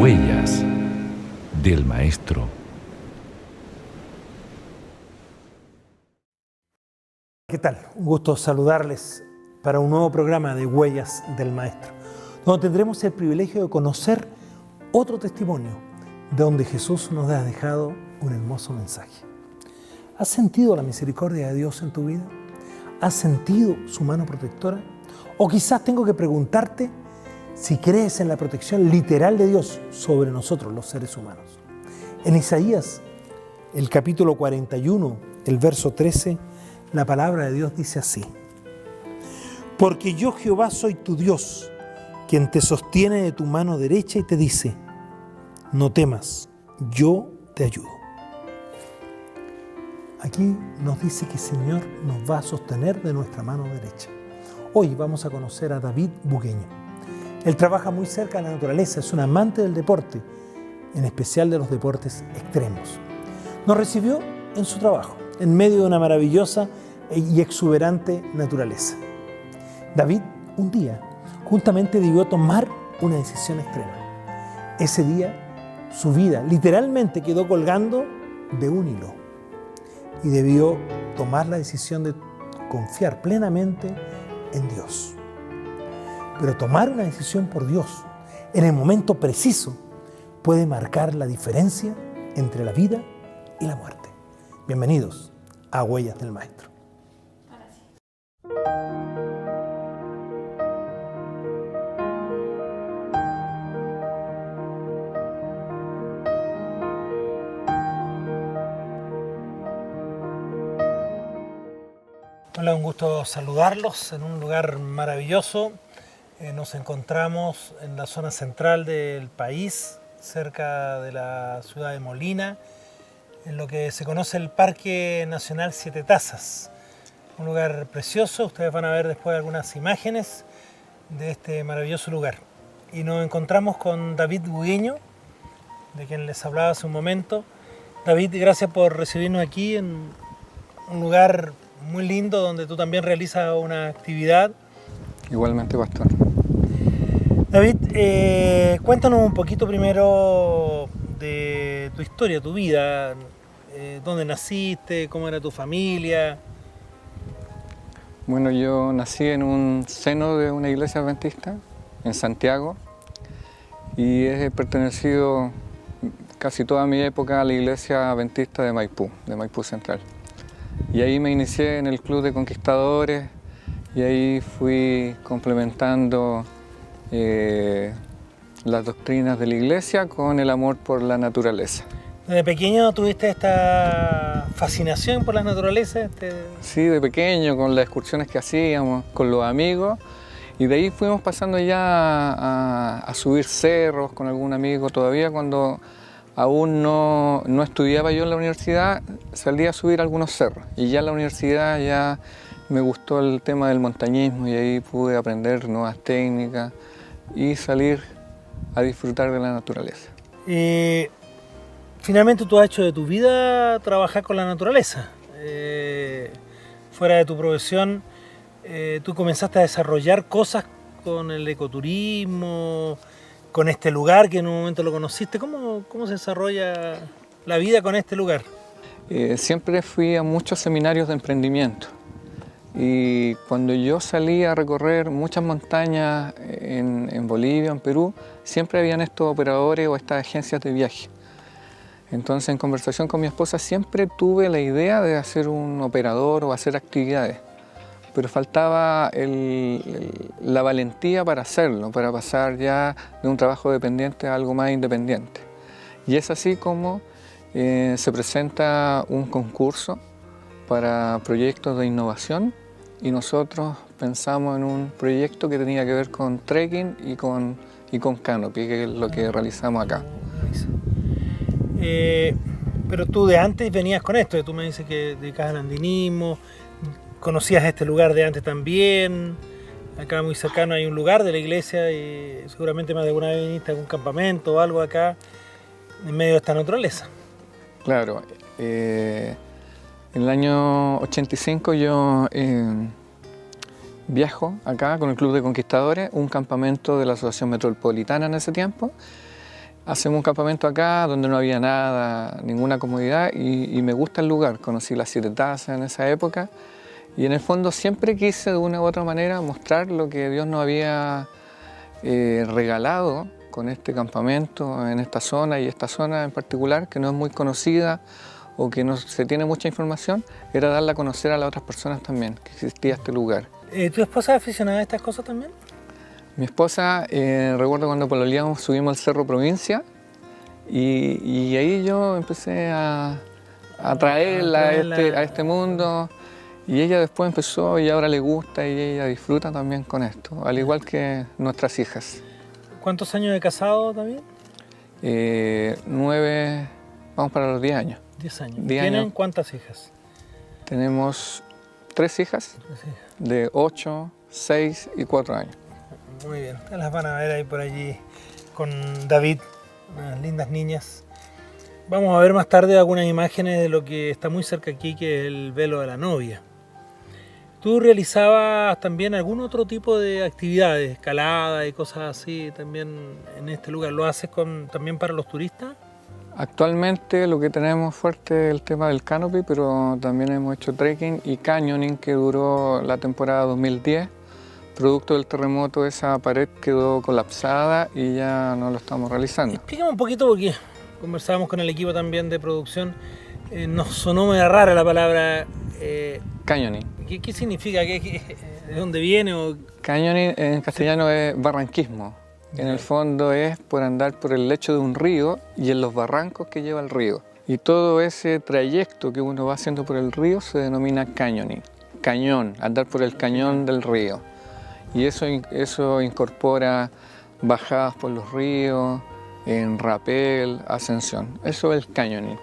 Huellas del Maestro. ¿Qué tal? Un gusto saludarles para un nuevo programa de Huellas del Maestro, donde tendremos el privilegio de conocer otro testimonio de donde Jesús nos ha dejado un hermoso mensaje. ¿Has sentido la misericordia de Dios en tu vida? ¿Has sentido su mano protectora? O quizás tengo que preguntarte si crees en la protección literal de Dios sobre nosotros, los seres humanos. En Isaías, el capítulo 41, el verso 13, la palabra de Dios dice así: porque yo Jehová soy tu Dios, quien te sostiene de tu mano derecha y te dice, no temas, yo te ayudo. Aquí nos dice que el Señor nos va a sostener de nuestra mano derecha. Hoy vamos a conocer a David Bugueño. Él trabaja muy cerca de la naturaleza, es un amante del deporte, en especial de los deportes extremos. Nos recibió en su trabajo, en medio de una maravillosa y exuberante naturaleza. David, un día, justamente debió tomar una decisión extrema. Ese día, su vida literalmente quedó colgando de un hilo y debió tomar la decisión de confiar plenamente en Dios. Pero tomar una decisión por Dios en el momento preciso puede marcar la diferencia entre la vida y la muerte. Bienvenidos a Huellas del Maestro. Hola, un gusto saludarlos en un lugar maravilloso. Nos encontramos en la zona central del país, cerca de la ciudad de Molina, en lo que se conoce el Parque Nacional Siete Tazas. Un lugar precioso, ustedes van a ver después algunas imágenes de este maravilloso lugar. Y nos encontramos con David Bugueño, de quien les hablaba hace un momento. David, gracias por recibirnos aquí en un lugar muy lindo donde tú también realizas una actividad. Igualmente, pastor. David, cuéntanos un poquito primero de tu historia, tu vida, dónde naciste, cómo era tu familia. Bueno, yo nací en un seno de una iglesia adventista en Santiago y he pertenecido casi toda mi época a la iglesia adventista de Maipú Central. Y ahí me inicié en el Club de Conquistadores y ahí fui complementando las doctrinas de la iglesia con el amor por la naturaleza. ¿Desde pequeño tuviste esta fascinación por la naturaleza? Sí, de pequeño, con las excursiones que hacíamos, con los amigos, y de ahí fuimos pasando ya a subir cerros con algún amigo. Todavía cuando aún no estudiaba yo en la universidad, salía a subir algunos cerros, y ya en la universidad ya me gustó el tema del montañismo y ahí pude aprender nuevas técnicas y salir a disfrutar de la naturaleza. Finalmente tú has hecho de tu vida trabajar con la naturaleza. Fuera de tu profesión, tú comenzaste a desarrollar cosas con el ecoturismo, con este lugar que en un momento lo conociste. ¿Cómo se desarrolla la vida con este lugar? Siempre fui a muchos seminarios de emprendimiento. Y cuando yo salí a recorrer muchas montañas en Bolivia, en Perú, siempre habían estos operadores o estas agencias de viaje. Entonces, en conversación con mi esposa, siempre tuve la idea de hacer un operador o hacer actividades, pero faltaba la valentía para hacerlo, para pasar ya de un trabajo dependiente a algo más independiente. Y es así como se presenta un concurso para proyectos de innovación y nosotros pensamos en un proyecto que tenía que ver con trekking y con canopy, que es lo que realizamos acá. Pero tú de antes venías con esto, tú me dices que dedicabas al andinismo, conocías este lugar de antes también. Acá muy cercano hay un lugar de la iglesia y seguramente más de alguna vez viniste a algún campamento o algo acá en medio de esta naturaleza. Claro, en el año 85 yo viajo acá con el Club de Conquistadores, un campamento de la Asociación Metropolitana en ese tiempo. Hacemos un campamento acá donde no había nada, ninguna comodidad y me gusta el lugar. Conocí las Siete Tazas en esa época y en el fondo siempre quise de una u otra manera mostrar lo que Dios nos había regalado con este campamento en esta zona y esta zona en particular que no es muy conocida o que no se tiene mucha información, era darla a conocer a las otras personas también, que existía este lugar. ¿Tu esposa es aficionada a estas cosas también? Mi esposa, recuerdo cuando pololeamos, subimos al Cerro Provincia y ahí yo empecé a traerla a este mundo y ella después empezó y ahora le gusta y ella disfruta también con esto, al igual que nuestras hijas. ¿Cuántos años de casado también? 9, vamos para los 10 años. 10 años. 10 ¿Tienen años. cuántas hijas? Tenemos 3 hijas de 8, 6 y 4 años. Muy bien, las van a ver ahí por allí con David, unas lindas niñas. Vamos a ver más tarde algunas imágenes de lo que está muy cerca aquí, que es el velo de la novia. ¿Tú realizabas también algún otro tipo de actividades, escalada y cosas así también en este lugar? ¿Lo haces también para los turistas? Actualmente lo que tenemos fuerte es el tema del canopy, pero también hemos hecho trekking y canyoning que duró la temporada 2010. Producto del terremoto esa pared quedó colapsada y ya no lo estamos realizando. Explícame un poquito porque conversábamos con el equipo también de producción. Nos sonó medio rara la palabra... Canyoning. ¿Qué significa? ¿De dónde viene? Canyoning en castellano es barranquismo. En el fondo es por andar por el lecho de un río y en los barrancos que lleva el río. Y todo ese trayecto que uno va haciendo por el río se denomina canyoning. Cañón, andar por el cañón del río. Y eso incorpora bajadas por los ríos, en rapel, ascensión. Eso es el canyoning.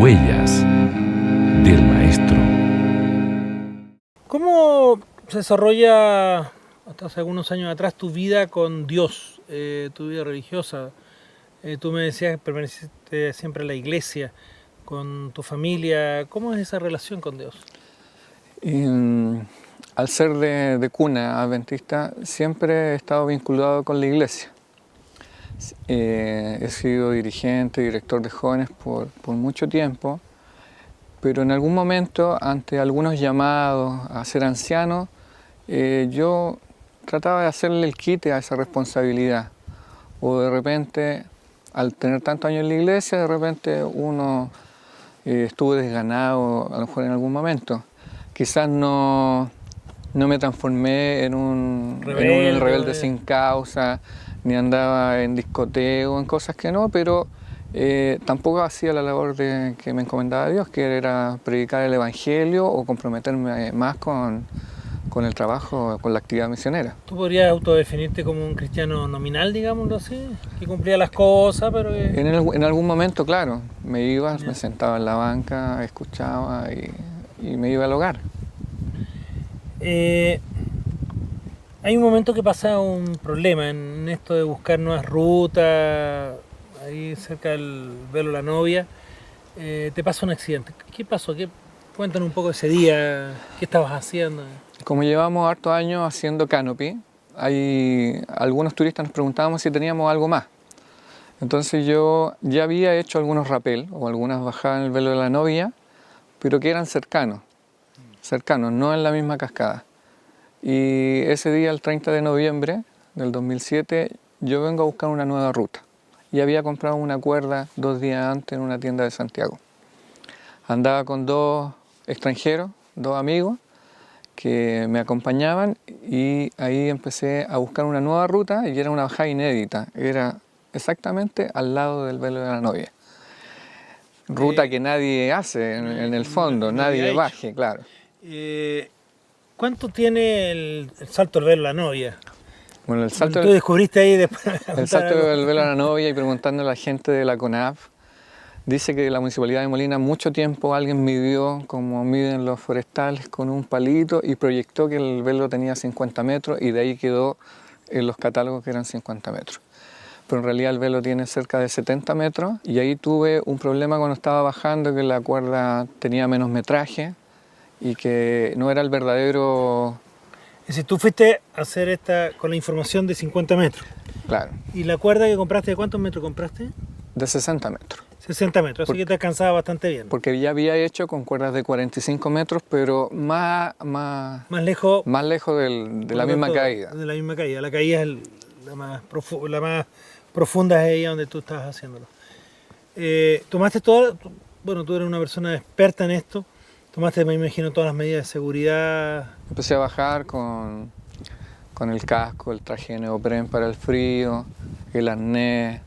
Huellas del maestro. ¿Cómo se desarrolla hasta hace algunos años atrás tu vida con Dios, tu vida religiosa? Tú me decías que permaneciste siempre en la iglesia, con tu familia. ¿Cómo es esa relación con Dios? Al ser de cuna adventista, siempre he estado vinculado con la iglesia. He sido dirigente, director de jóvenes por mucho tiempo, pero en algún momento, ante algunos llamados a ser anciano, yo trataba de hacerle el quite a esa responsabilidad. O de repente, al tener tantos años en la iglesia, de repente uno estuvo desganado, a lo mejor en algún momento. Quizás no me transformé en un rebelde sin causa, ni andaba en discoteo, en cosas que no, pero tampoco hacía la labor que me encomendaba Dios, que era predicar el Evangelio o comprometerme más con el trabajo, con la actividad misionera. ¿Tú podrías autodefinirte como un cristiano nominal, digámoslo así? Que cumplía las cosas, pero que... En algún momento, claro, me iba, me sentaba en la banca, escuchaba y me iba al hogar. Hay un momento que pasa un problema en esto de buscar nuevas rutas, ahí cerca del velo de la novia, te pasa un accidente. ¿Qué pasó? Cuéntanos un poco ese día, ¿qué estabas haciendo? Como llevamos hartos años haciendo canopy, algunos turistas nos preguntábamos si teníamos algo más. Entonces yo ya había hecho algunos rappel o algunas bajadas en el velo de la novia, pero que eran cercanos, no en la misma cascada. Y ese día, el 30 de noviembre del 2007, yo vengo a buscar una nueva ruta. Y había comprado una cuerda 2 días antes en una tienda de Santiago. Andaba con 2 extranjeros, 2 amigos, que me acompañaban y ahí empecé a buscar una nueva ruta y era una bajada inédita. Era exactamente al lado del velo de la novia. Ruta que nadie hace en el fondo, nadie baje, claro. ¿Cuánto tiene el salto del velo de la novia? Bueno, el salto, tú descubriste ahí después. El salto del velo de la novia, y preguntando a la gente de la CONAF, dice que la Municipalidad de Molina mucho tiempo alguien midió como miden los forestales con un palito y proyectó que el velo tenía 50 metros y de ahí quedó en los catálogos que eran 50 metros. Pero en realidad el velo tiene cerca de 70 metros y ahí tuve un problema cuando estaba bajando, que la cuerda tenía menos metraje y que no era el verdadero... Es decir, tú fuiste a hacer esta con la información de 50 metros. Claro. ¿Y la cuerda que compraste, de cuántos metros compraste? De 60 metros. 60 metros, así que te alcanzaba bastante bien. Porque ya había hecho con cuerdas de 45 metros, pero más lejos de la misma caída. De la misma caída. La caída es la más profunda, es ella donde tú estabas haciéndolo. Tomaste todas, bueno, tú eres una persona experta en esto, tomaste, me imagino, todas las medidas de seguridad. Empecé a bajar con el casco, el traje de neopren para el frío, el arnés.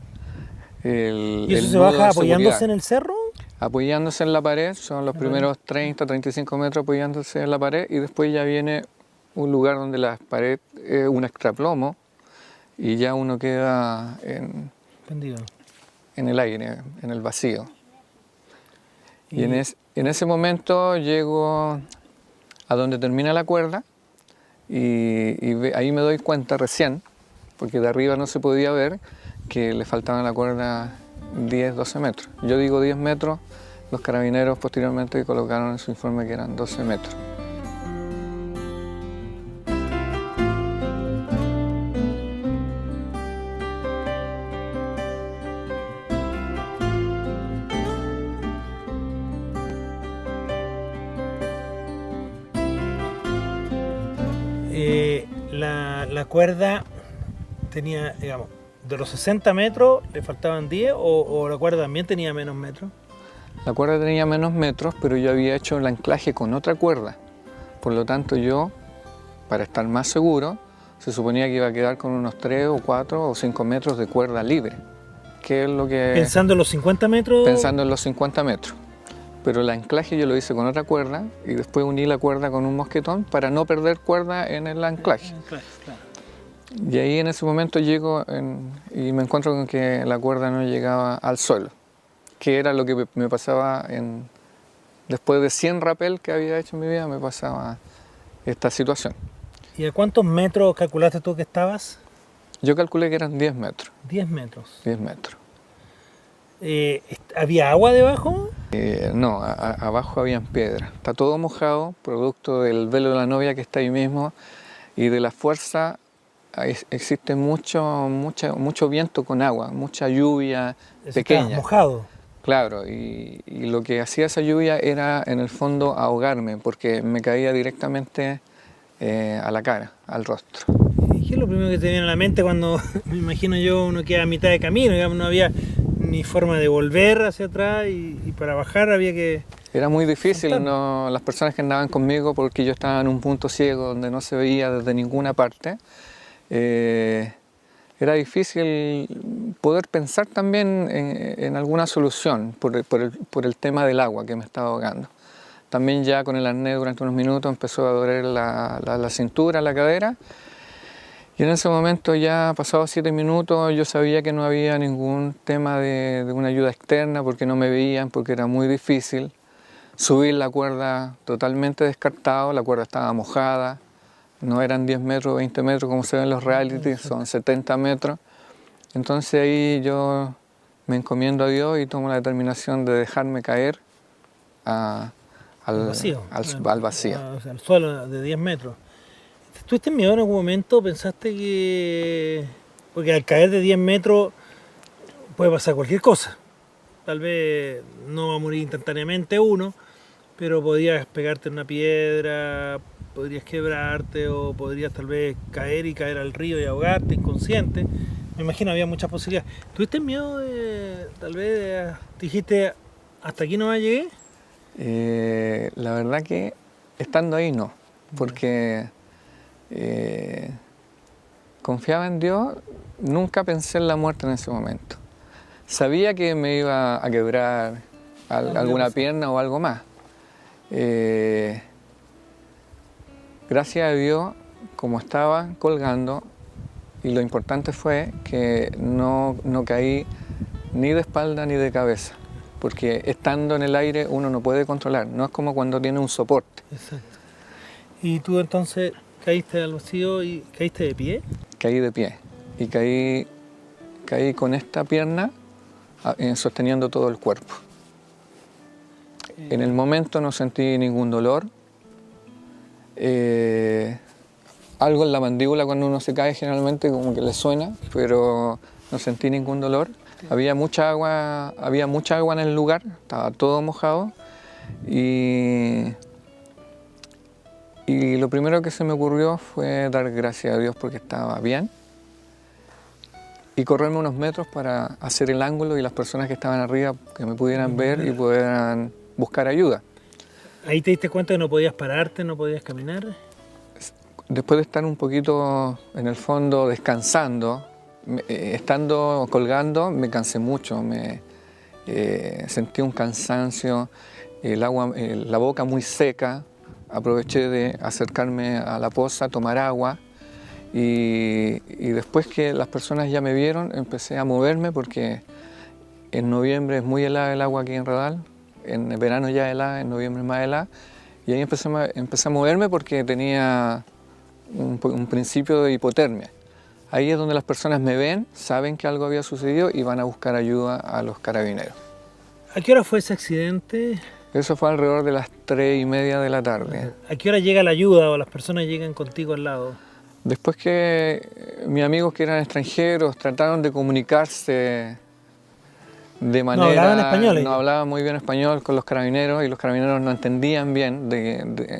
¿Y eso se baja apoyándose en el cerro? Apoyándose en la pared, son los primeros 30, 35 metros apoyándose en la pared y después ya viene un lugar donde la pared es un extraplomo y ya uno queda en el aire, en el vacío. Y en ese momento llego a donde termina la cuerda y ahí me doy cuenta recién, porque de arriba no se podía ver, que le faltaban a la cuerda 10, 12 metros. Yo digo 10 metros, los carabineros posteriormente colocaron en su informe que eran 12 metros. La cuerda tenía, digamos, de los 60 metros le faltaban 10 o la cuerda también tenía menos metros. La cuerda tenía menos metros, pero yo había hecho el anclaje con otra cuerda. Por lo tanto yo, para estar más seguro, se suponía que iba a quedar con unos 3 o 4 o 5 metros de cuerda libre. Que es lo que... ¿Pensando en los 50 metros? Pensando en los 50 metros. Pero el anclaje yo lo hice con otra cuerda y después uní la cuerda con un mosquetón para no perder cuerda en el anclaje. Claro. Y ahí en ese momento llego y me encuentro con que la cuerda no llegaba al suelo, que era lo que me pasaba después de 100 rappel que había hecho en mi vida, me pasaba esta situación. ¿Y a cuántos metros calculaste tú que estabas? Yo calculé que eran 10 metros. 10 metros. 10 metros. ¿Había agua debajo? No, abajo habían piedras. Está todo mojado, producto del velo de la novia que está ahí mismo y de la fuerza. Existe mucho viento con agua, mucha lluvia pequeña. Estaba mojado. Claro, y lo que hacía esa lluvia era en el fondo ahogarme, porque me caía directamente a la cara, al rostro. ¿Y qué es lo primero que te viene a la mente cuando, me imagino yo, uno queda a mitad de camino, digamos, no había ni forma de volver hacia atrás y para bajar había que... Era muy difícil, las personas que andaban conmigo, porque yo estaba en un punto ciego donde no se veía desde ninguna parte, era difícil poder pensar también en alguna solución por el tema del agua que me estaba ahogando. También ya con el arnés durante unos minutos empezó a doler la cintura, la cadera. Y en ese momento, ya pasados 7 minutos, yo sabía que no había ningún tema de una ayuda externa porque no me veían, porque era muy difícil. Subir la cuerda totalmente descartado, la cuerda estaba mojada, no eran 10 metros, 20 metros como se ven en los realities, son 70 metros. Entonces ahí yo me encomiendo a Dios y tomo la determinación de dejarme caer al vacío. Al suelo de 10 metros. ¿Tuviste miedo en algún momento? ¿Pensaste que...? Porque al caer de 10 metros puede pasar cualquier cosa. Tal vez no va a morir instantáneamente uno, pero podrías pegarte en una piedra, podrías quebrarte o podrías tal vez caer al río y ahogarte inconsciente. Me imagino había muchas posibilidades. ¿Tuviste miedo de, tal vez, dijiste, hasta aquí no llegué? La verdad que estando ahí no, porque confiaba en Dios, nunca pensé en la muerte en ese momento. Sabía que me iba a quebrar alguna pierna o algo más. Gracias a Dios, como estaba colgando, y lo importante fue que no caí ni de espalda ni de cabeza, porque estando en el aire uno no puede controlar, no es como cuando tiene un soporte. Exacto. ¿Y tú entonces caíste al vacío y caíste de pie? Caí de pie y caí con esta pierna sosteniendo todo el cuerpo. En el momento no sentí ningún dolor. Algo en la mandíbula cuando uno se cae generalmente como que le suena, pero no sentí ningún dolor. Había mucha agua en el lugar, estaba todo mojado y lo primero que se me ocurrió fue dar gracias a Dios porque estaba bien y correrme unos metros para hacer el ángulo y las personas que estaban arriba que me pudieran ver y pudieran buscar ayuda. ¿Ahí te diste cuenta que no podías pararte, no podías caminar? Después de estar un poquito en el fondo descansando, estando colgando, me cansé mucho, sentí un cansancio, la boca muy seca. Aproveché de acercarme a la poza, tomar agua y después que las personas ya me vieron, empecé a moverme porque en noviembre es muy helada el agua aquí en Radal, en verano ya helada, en noviembre más helada, y ahí empecé a moverme porque tenía un principio de hipotermia. Ahí es donde las personas me ven, saben que algo había sucedido y van a buscar ayuda a los carabineros. ¿A qué hora fue ese accidente? Eso fue alrededor de las 3:30 de la tarde. ¿A qué hora llega la ayuda o las personas llegan contigo al lado? Después que mis amigos que eran extranjeros trataron de comunicarse de manera... ¿No hablaban español? No hablaban muy bien español con los carabineros y los carabineros no entendían bien.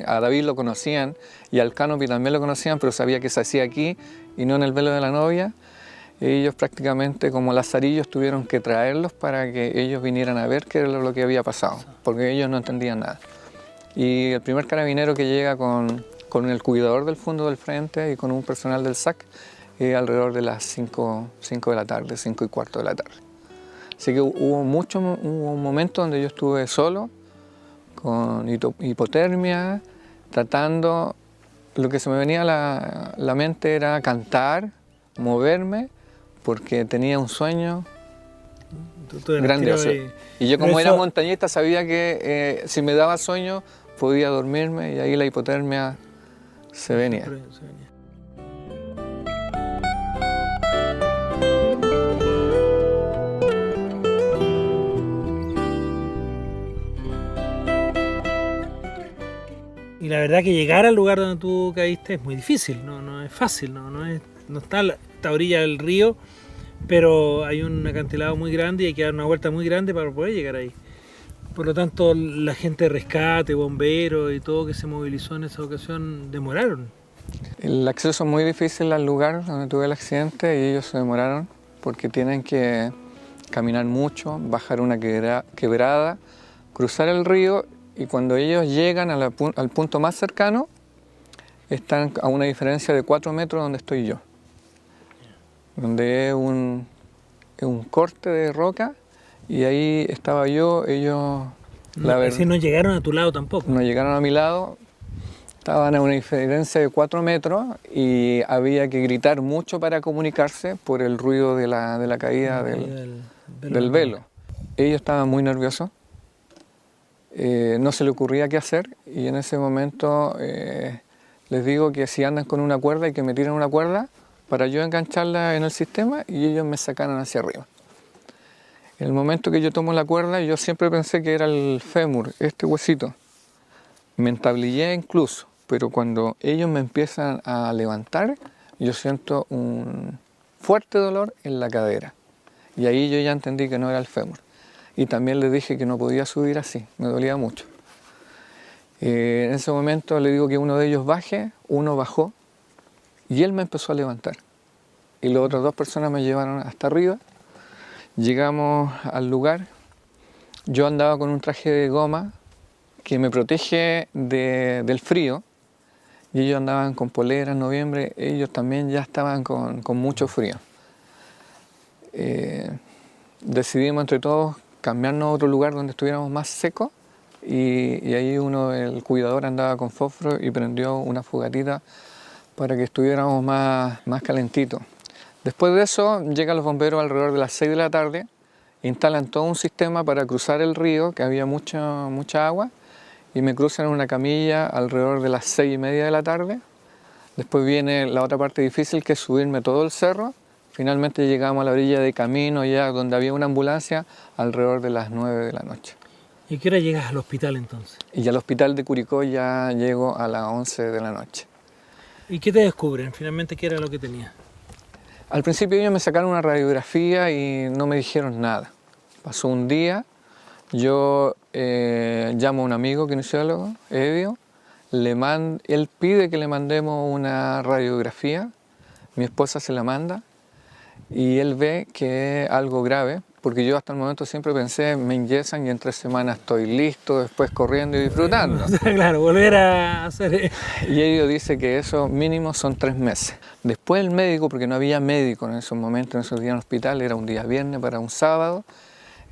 A David lo conocían y al Canopy también lo conocían, pero sabía que se hacía aquí y no en el velo de la novia. Ellos prácticamente como lazarillos tuvieron que traerlos para que ellos vinieran a ver qué era lo que había pasado, porque ellos no entendían nada. Y el primer carabinero que llega con el cuidador del fondo del frente y con un personal del SAC alrededor de las 5 de la tarde, 5:15 de la tarde. Así que hubo un momento donde yo estuve solo, con hipotermia, tratando, lo que se me venía a la mente era cantar, moverme, porque tenía un sueño grandioso. Y yo como era montañista sabía que si me daba sueño podía dormirme y ahí la hipotermia se venía. Y la verdad que llegar al lugar donde tú caíste es muy difícil, no es fácil, no está a esta orilla del río, pero hay un acantilado muy grande y hay que dar una vuelta muy grande para poder llegar ahí. Por lo tanto, la gente de rescate, bomberos y todo que se movilizó en esa ocasión demoraron. El acceso es muy difícil al lugar donde tuve el accidente y ellos se demoraron porque tienen que caminar mucho, bajar una quebrada, cruzar el río y cuando ellos llegan al punto más cercano están a una diferencia de 4 metros donde estoy yo, donde es un corte de roca y ahí estaba yo, ellos... Si no llegaron a tu lado tampoco. No llegaron a mi lado, estaban a una diferencia de 4 metros y había que gritar mucho para comunicarse por el ruido de la caída del velo. Ellos estaban muy nerviosos, no se les ocurría qué hacer y en ese momento les digo que si andan con una cuerda y que me tiren una cuerda para yo engancharla en el sistema y ellos me sacaran hacia arriba. En el momento que yo tomo la cuerda, yo siempre pensé que era el fémur, este huesito. Me entablillé incluso pero cuando ellos me empiezan a levantar, yo siento un fuerte dolor en la cadera. Y ahí yo ya entendí que no era el fémur. Y también les dije que no podía subir así, me dolía mucho. En ese momento le digo que uno de ellos baje, uno bajó y él me empezó a levantar. Y las otras 2 personas me llevaron hasta arriba. Llegamos al lugar. Yo andaba con un traje de goma que me protege del frío. Y ellos andaban con polera en noviembre. Ellos también ya estaban con mucho frío. Decidimos entre todos cambiarnos a otro lugar donde estuviéramos más secos. Y ahí el cuidador andaba con fósforo y prendió una fogatita para que estuviéramos más calentitos. Después de eso llegan los bomberos alrededor de las 6 de la tarde, instalan todo un sistema para cruzar el río, que había mucha agua, y me cruzan en una camilla alrededor de las 6:30 de la tarde. Después viene la otra parte difícil, que es subirme todo el cerro. Finalmente llegamos a la orilla de camino, ya donde había una ambulancia, alrededor de las 9 de la noche. ¿Y a qué hora llegas al hospital entonces? Y al hospital de Curicó ya llego a las 11 de la noche. ¿Y qué te descubren? Finalmente, ¿qué era lo que tenías? Al principio ellos me sacaron una radiografía y no me dijeron nada. Pasó un día, yo llamo a un amigo kinesiólogo, Edio, él pide que le mandemos una radiografía, mi esposa se la manda y él ve que es algo grave, porque yo hasta el momento siempre pensé, me ingresan y en 3 semanas estoy listo, después corriendo y disfrutando. Claro, volver a hacer... Y Edio dice que eso mínimo son 3 meses. Después el médico, porque no había médico en esos momentos, en esos días en el hospital, era un día viernes para un sábado,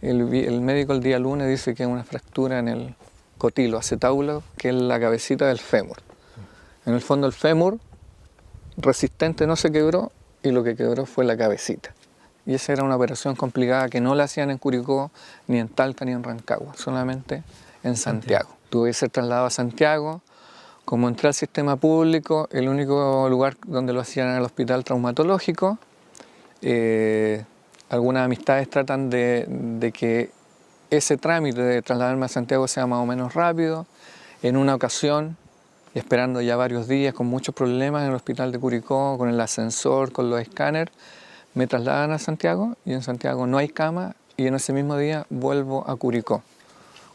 el médico el día lunes dice que es una fractura en el cotilo acetábulo, que es la cabecita del fémur. En el fondo el fémur resistente no se quebró y lo que quebró fue la cabecita. Y esa era una operación complicada que no la hacían en Curicó, ni en Talca, ni en Rancagua, solamente en Santiago. Tuve que ser trasladado a Santiago. Como entré al sistema público, el único lugar donde lo hacían era el hospital traumatológico. Algunas amistades tratan de que ese trámite de trasladarme a Santiago sea más o menos rápido. En una ocasión, y esperando ya varios días, con muchos problemas en el hospital de Curicó, con el ascensor, con los escáneres, me trasladan a Santiago y en Santiago no hay cama y en ese mismo día vuelvo a Curicó,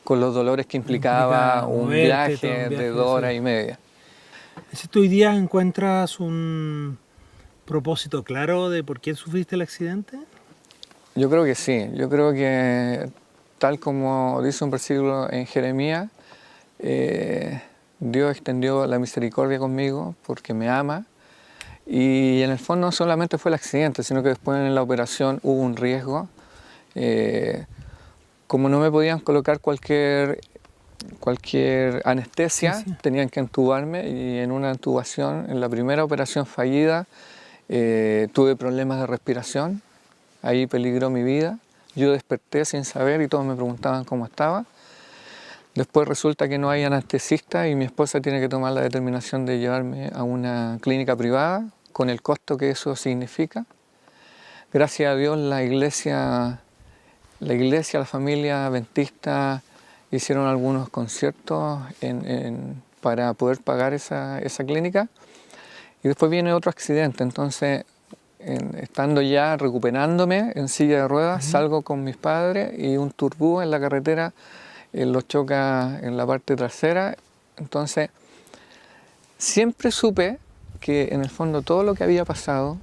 con los dolores que implicaba un viaje de 2 horas y media. Si tú hoy día encuentras un propósito claro de por qué sufriste el accidente? Yo creo que sí, yo creo que tal como dice un versículo en Jeremías, Dios extendió la misericordia conmigo porque me ama. Y en el fondo no solamente fue el accidente, sino que después en la operación hubo un riesgo. Como no me podían colocar cualquier anestesia, tenían que entubarme y en una intubación, en la primera operación fallida, tuve problemas de respiración, ahí peligró mi vida. Yo desperté sin saber y todos me preguntaban cómo estaba. Después resulta que no hay anestesista y mi esposa tiene que tomar la determinación de llevarme a una clínica privada, con el costo que eso significa. Gracias a Dios la iglesia, la familia adventista hicieron algunos conciertos para poder pagar esa clínica. Y después viene otro accidente, entonces estando ya recuperándome en silla de ruedas, salgo con mis padres y un turbú en la carretera lo choca en la parte trasera. Entonces siempre supe que en el fondo todo lo que había pasado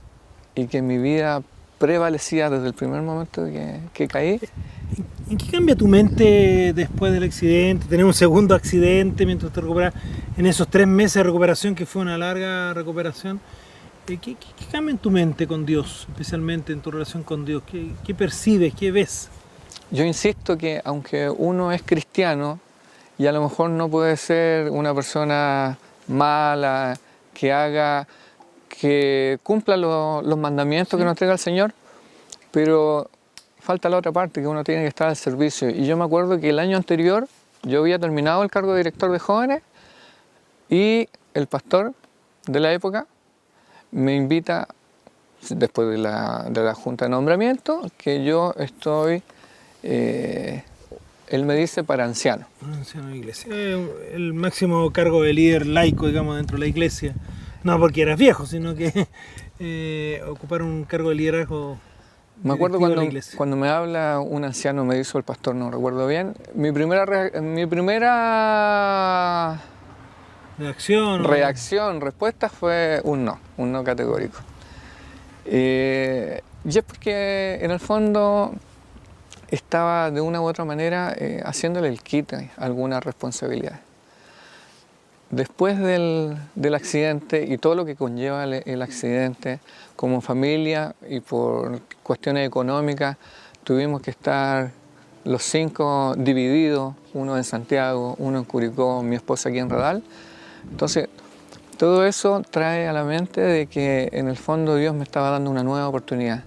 y que mi vida prevalecía desde el primer momento que caí. ¿En qué cambia tu mente después del accidente? Tener un segundo accidente mientras te recuperas, en esos 3 meses de recuperación, que fue una larga recuperación. ¿Qué cambia en tu mente con Dios, especialmente en tu relación con Dios? ¿Qué percibes? ¿Qué ves? Yo insisto que aunque uno es cristiano y a lo mejor no puede ser una persona mala, que cumpla los mandamientos que nos entrega el Señor, pero falta la otra parte, que uno tiene que estar al servicio. Y yo me acuerdo que el año anterior yo había terminado el cargo de director de jóvenes y el pastor de la época me invita, después de la junta de nombramiento, que yo estoy Él me dice para anciano. Un anciano de iglesia. El máximo cargo de líder laico, digamos, dentro de la iglesia. No porque eras viejo, sino que ocupar un cargo de liderazgo. Me acuerdo cuando me habla un anciano, me dijo el pastor, no recuerdo bien, mi primera respuesta fue un no categórico. Y es porque en el fondo estaba de una u otra manera haciéndole el quite a algunas responsabilidades. Después del accidente y todo lo que conlleva el accidente, como familia y por cuestiones económicas, tuvimos que estar los 5 divididos, uno en Santiago, uno en Curicó, mi esposa aquí en Radal. Entonces, todo eso trae a la mente de que en el fondo Dios me estaba dando una nueva oportunidad.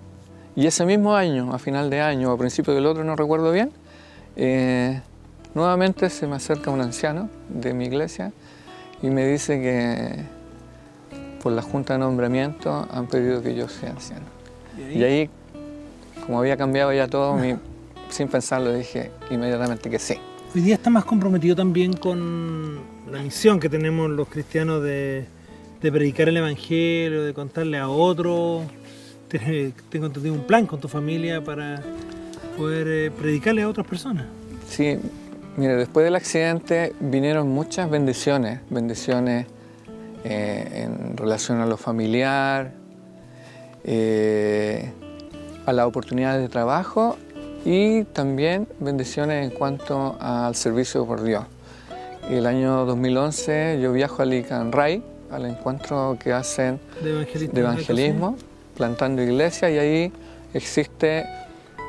Y ese mismo año, a final de año, o a principio del otro, no recuerdo bien, nuevamente se me acerca un anciano de mi iglesia y me dice que por la junta de nombramiento han pedido que yo sea anciano. Y ahí, como había cambiado ya todo, sin pensarlo dije inmediatamente que sí. Hoy día está más comprometido también con la misión que tenemos los cristianos de predicar el Evangelio, de contarle a otros. Tengo entendido un plan con tu familia para poder predicarle a otras personas. Sí, mire, después del accidente vinieron muchas bendiciones en relación a lo familiar, a las oportunidades de trabajo y también bendiciones en cuanto al servicio por Dios. El año 2011 yo viajo a Licanray, al encuentro que hacen de evangelismo, plantando iglesias, y ahí existe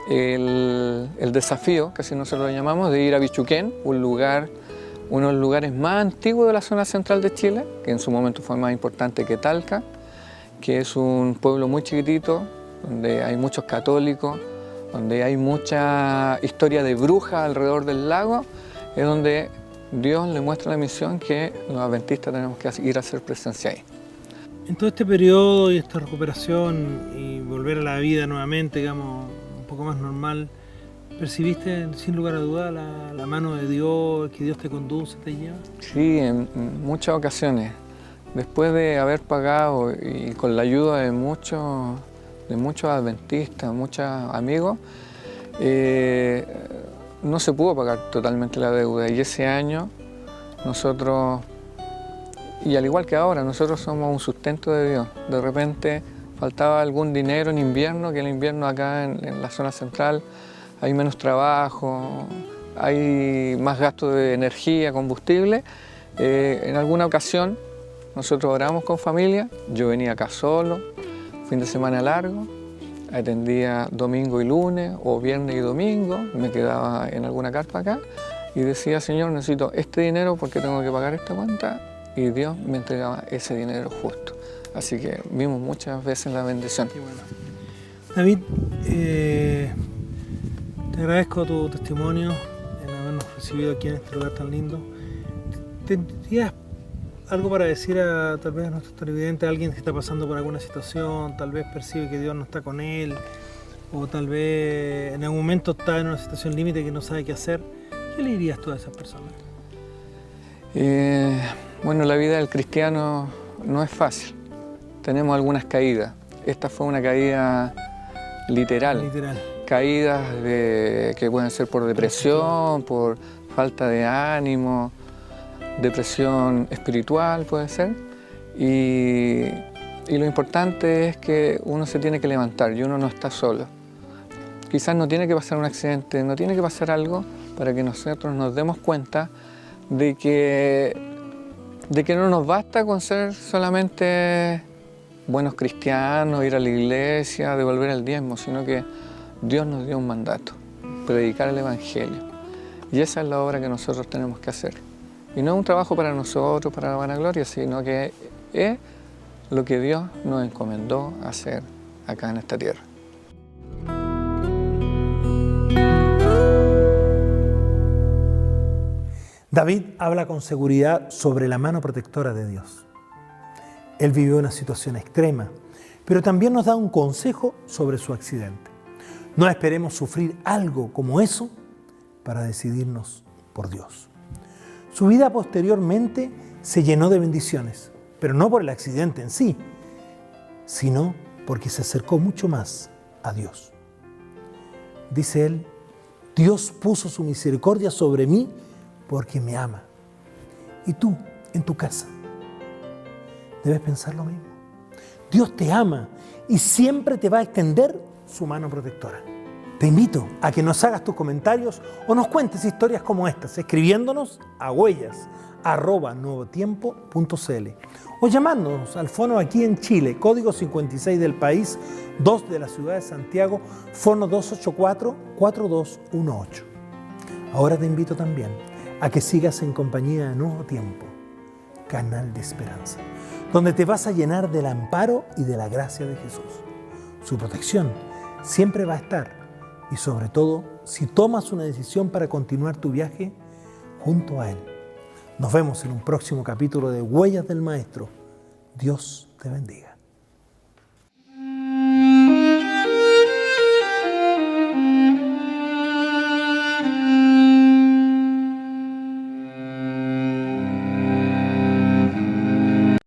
el desafío, que así nosotros lo llamamos, de ir a Bichuquén, uno de los lugares más antiguos de la zona central de Chile, que en su momento fue más importante que Talca, que es un pueblo muy chiquitito, donde hay muchos católicos, donde hay mucha historia de brujas alrededor del lago, es donde Dios le muestra la misión que los adventistas tenemos que ir a hacer presencia ahí. En todo este periodo y esta recuperación y volver a la vida nuevamente, digamos, un poco más normal, ¿percibiste sin lugar a duda la mano de Dios, que Dios te conduce, te lleva? Sí, en muchas ocasiones. Después de haber pagado y con la ayuda de muchos adventistas, muchos amigos, no se pudo pagar totalmente la deuda. Y ese año nosotros, y al igual que ahora, nosotros somos un sustento de Dios. De repente faltaba algún dinero en invierno, que el invierno acá en la zona central hay menos trabajo, hay más gasto de energía, combustible. En alguna ocasión nosotros oramos con familia, yo venía acá solo, fin de semana largo, atendía domingo y lunes o viernes y domingo, me quedaba en alguna carpa acá y decía, Señor, necesito este dinero porque tengo que pagar esta cuenta, y Dios me entregaba ese dinero justo. Así que vimos muchas veces la bendición. Qué bueno. David, te agradezco tu testimonio en habernos recibido aquí en este lugar tan lindo. ¿Tendrías algo para decir tal vez a nuestros televidentes, a alguien que está pasando por alguna situación, tal vez percibe que Dios no está con él, o tal vez en algún momento está en una situación límite que no sabe qué hacer? ¿Qué le dirías tú a esas personas? Bueno, la vida del cristiano no es fácil. Tenemos algunas caídas. Esta fue una caída literal. Caídas que pueden ser por depresión, por falta de ánimo, depresión espiritual puede ser. Y lo importante es que uno se tiene que levantar y uno no está solo. Quizás no tiene que pasar un accidente, no tiene que pasar algo para que nosotros nos demos cuenta de que no nos basta con ser solamente buenos cristianos, ir a la iglesia, devolver el diezmo, sino que Dios nos dio un mandato, predicar el Evangelio. Y esa es la obra que nosotros tenemos que hacer. Y no es un trabajo para nosotros, para la vanagloria, sino que es lo que Dios nos encomendó hacer acá en esta tierra. David habla con seguridad sobre la mano protectora de Dios. Él vivió una situación extrema, pero también nos da un consejo sobre su accidente. No esperemos sufrir algo como eso para decidirnos por Dios. Su vida posteriormente se llenó de bendiciones, pero no por el accidente en sí, sino porque se acercó mucho más a Dios. Dice él, Dios puso su misericordia sobre mí porque me ama. Y tú, en tu casa, debes pensar lo mismo. Dios te ama y siempre te va a extender su mano protectora. Te invito a que nos hagas tus comentarios o nos cuentes historias como estas, escribiéndonos a huellas@nuevotiempo.cl o llamándonos al fono aquí en Chile, código 56 del país, 2 de la ciudad de Santiago, fono 284-4218. Ahora te invito también a que sigas en compañía de Nuevo Tiempo, canal de esperanza, donde te vas a llenar del amparo y de la gracia de Jesús. Su protección siempre va a estar. Y sobre todo, si tomas una decisión para continuar tu viaje junto a Él. Nos vemos en un próximo capítulo de Huellas del Maestro. Dios te bendiga.